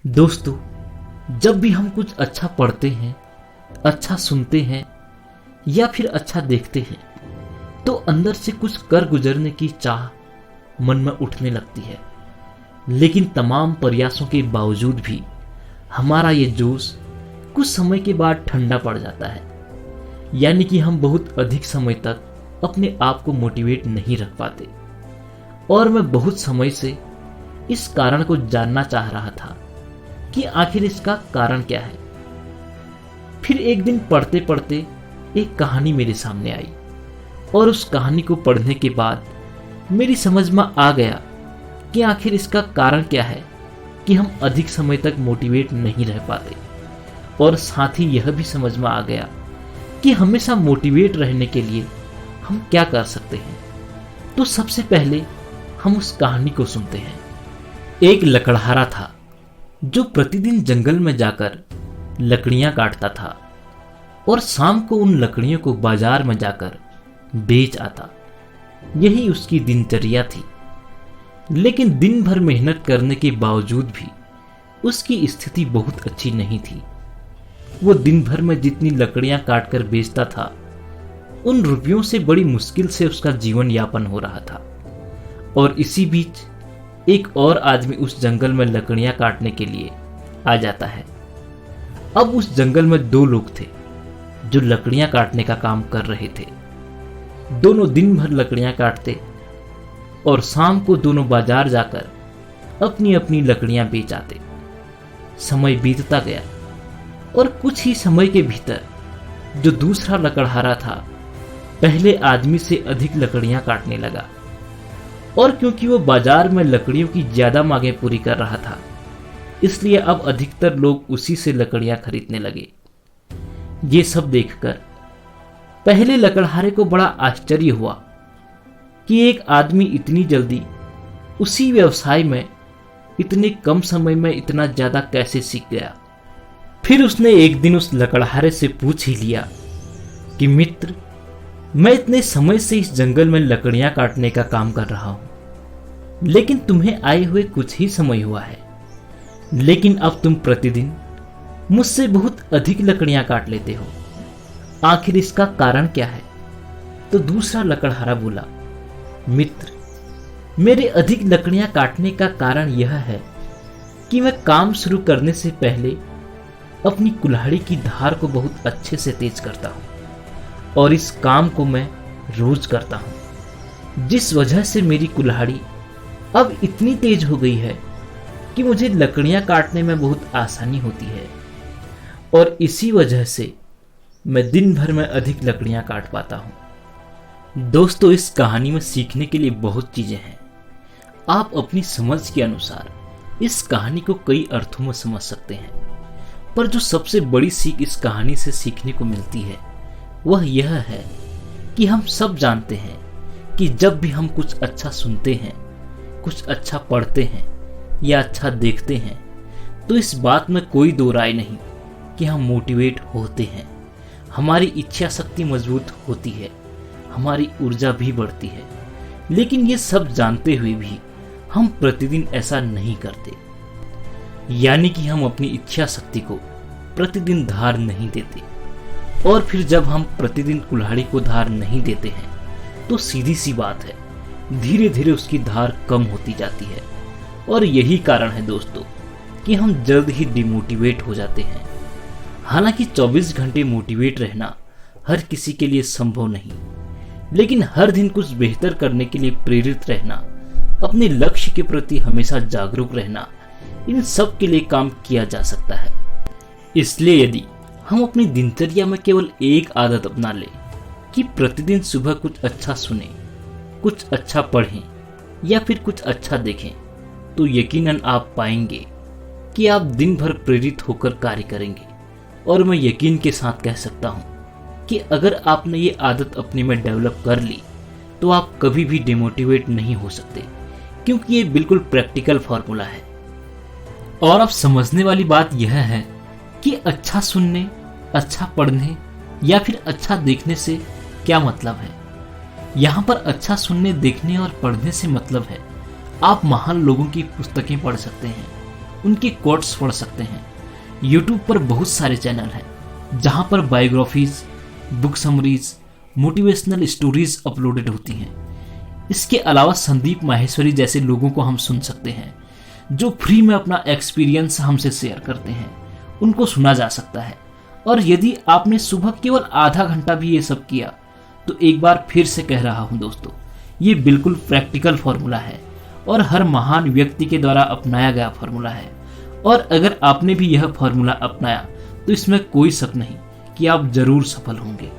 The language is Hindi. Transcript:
दोस्तों, जब भी हम कुछ अच्छा पढ़ते हैं, अच्छा सुनते हैं या फिर अच्छा देखते हैं तो अंदर से कुछ कर गुजरने की चाह मन में उठने लगती है। लेकिन तमाम प्रयासों के बावजूद भी हमारा ये जोश कुछ समय के बाद ठंडा पड़ जाता है। यानी कि हम बहुत अधिक समय तक अपने आप को मोटिवेट नहीं रख पाते। और मैं बहुत समय से इस कारण को जानना चाह रहा था कि आखिर इसका कारण क्या है। फिर एक दिन पढ़ते पढ़ते एक कहानी मेरे सामने आई और उस कहानी को पढ़ने के बाद मेरी समझ में आ गया कि आखिर इसका कारण क्या है कि हम अधिक समय तक मोटिवेट नहीं रह पाते। और साथ ही यह भी समझ में आ गया कि हमेशा मोटिवेट रहने के लिए हम क्या कर सकते हैं। तो सबसे पहले हम उस कहानी को सुनते हैं। एक लकड़हारा था जो प्रतिदिन जंगल में जाकर लकड़ियां काटता था और शाम को उन लकड़ियों को बाजार में जाकर बेच आता। यही उसकी दिनचर्या थी। लेकिन दिन भर मेहनत करने के बावजूद भी उसकी स्थिति बहुत अच्छी नहीं थी। वो दिन भर में जितनी लकड़ियां काटकर बेचता था, उन रुपयों से बड़ी मुश्किल से उसका जीवन यापन हो रहा था। और इसी बीच एक और आदमी उस जंगल में लकड़ियां काटने के लिए आ जाता है। अब उस जंगल में दो लोग थे जो लकड़ियां काटने का काम कर रहे थे। दोनों दिन भर लकड़ियां काटते और शाम को दोनों बाजार जाकर अपनी अपनी लकड़ियां बेच आते। समय बीतता गया और कुछ ही समय के भीतर जो दूसरा लकड़हारा था पहले आदमी से अधिक लकड़ियां काटने लगा। और क्योंकि वो बाजार में लकड़ियों की ज्यादा मांगें पूरी कर रहा था, इसलिए अब अधिकतर लोग उसी से लकड़ियां खरीदने लगे। ये सब देखकर पहले लकड़हारे को बड़ा आश्चर्य हुआ कि एक आदमी इतनी जल्दी उसी व्यवसाय में इतने कम समय में इतना ज्यादा कैसे सीख गया। फिर उसने एक दिन उस लकड़हारे से पूछ ही लिया कि मित्र, मैं इतने समय से इस जंगल में लकड़ियां काटने का काम कर रहा हूं, लेकिन तुम्हें आए हुए कुछ ही समय हुआ है, लेकिन अब तुम प्रतिदिन मुझसे बहुत अधिक लकड़ियां काट लेते हो। आखिर इसका कारण क्या है? तो दूसरा लकड़हारा बोला, मित्र, मेरे अधिक लकड़ियां काटने का कारण यह है कि मैं काम शुरू करने से पहले अपनी कुल्हाड़ी की धार को बहुत अच्छे से तेज करता हूं और इस काम को मैं रोज करता हूं, जिस वजह से मेरी कुल्हाड़ी अब इतनी तेज हो गई है कि मुझे लकड़ियां काटने में बहुत आसानी होती है। और इसी वजह से मैं दिन भर में अधिक लकड़ियां काट पाता हूं। दोस्तों, इस कहानी में सीखने के लिए बहुत चीजें हैं। आप अपनी समझ के अनुसार इस कहानी को कई अर्थों में समझ सकते हैं, पर जो सबसे बड़ी सीख इस कहानी से सीखने को मिलती है वह यह है कि हम सब जानते हैं कि जब भी हम कुछ अच्छा सुनते हैं, कुछ अच्छा पढ़ते हैं या अच्छा देखते हैं, तो इस बात में कोई दो राय नहीं कि हम मोटिवेट होते हैं। हमारी इच्छा शक्ति मजबूत होती है, हमारी ऊर्जा भी बढ़ती है। लेकिन ये सब जानते हुए भी हम प्रतिदिन ऐसा नहीं करते। यानी कि हम अपनी इच्छा शक्ति को प्रतिदिन धार नहीं देते। और फिर जब हम प्रतिदिन कुल्हाड़ी को धार नहीं देते हैं तो सीधी सी बात है, धीरे धीरे उसकी धार कम होती जाती है। और यही कारण है दोस्तों कि हम जल्द ही डिमोटिवेट हो जाते हैं। हालांकि 24 घंटे मोटिवेट रहना हर किसी के लिए संभव नहीं, लेकिन हर दिन कुछ बेहतर करने के लिए प्रेरित रहना, अपने लक्ष्य के प्रति हमेशा जागरूक रहना, इन सब के लिए काम किया जा सकता है। इसलिए यदि हम अपनी दिनचर्या में केवल एक आदत अपना लें कि प्रतिदिन सुबह कुछ अच्छा सुने, कुछ अच्छा पढ़ें या फिर कुछ अच्छा देखें, तो यकीनन आप पाएंगे कि आप दिन भर प्रेरित होकर कार्य करेंगे। और मैं यकीन के साथ कह सकता हूं कि अगर आपने ये आदत अपने में डेवलप कर ली तो आप कभी भी डिमोटिवेट नहीं हो सकते, क्योंकि ये बिल्कुल प्रैक्टिकल फॉर्मूला है। और अब समझने वाली बात यह है कि अच्छा सुनने, अच्छा पढ़ने या फिर अच्छा देखने से क्या मतलब है। यहाँ पर अच्छा सुनने, देखने और पढ़ने से मतलब है आप महान लोगों की पुस्तकें पढ़ सकते हैं उनके कोट्स पढ़ सकते हैं। यूट्यूब पर बहुत सारे चैनल हैं जहां पर biographies, book summaries, motivational stories uploaded होती हैं। इसके अलावा संदीप माहेश्वरी जैसे लोगों को हम सुन सकते हैं जो फ्री में अपना एक्सपीरियंस हमसे शेयर करते हैं, उनको सुना जा सकता है। और यदि आपने सुबह केवल आधा घंटा भी ये सब किया तो एक बार फिर से कह रहा हूं दोस्तों, ये बिल्कुल प्रैक्टिकल फॉर्मूला है और हर महान व्यक्ति के द्वारा अपनाया गया फॉर्मूला है। और अगर आपने भी यह फॉर्मूला अपनाया तो इसमें कोई शक नहीं कि आप जरूर सफल होंगे।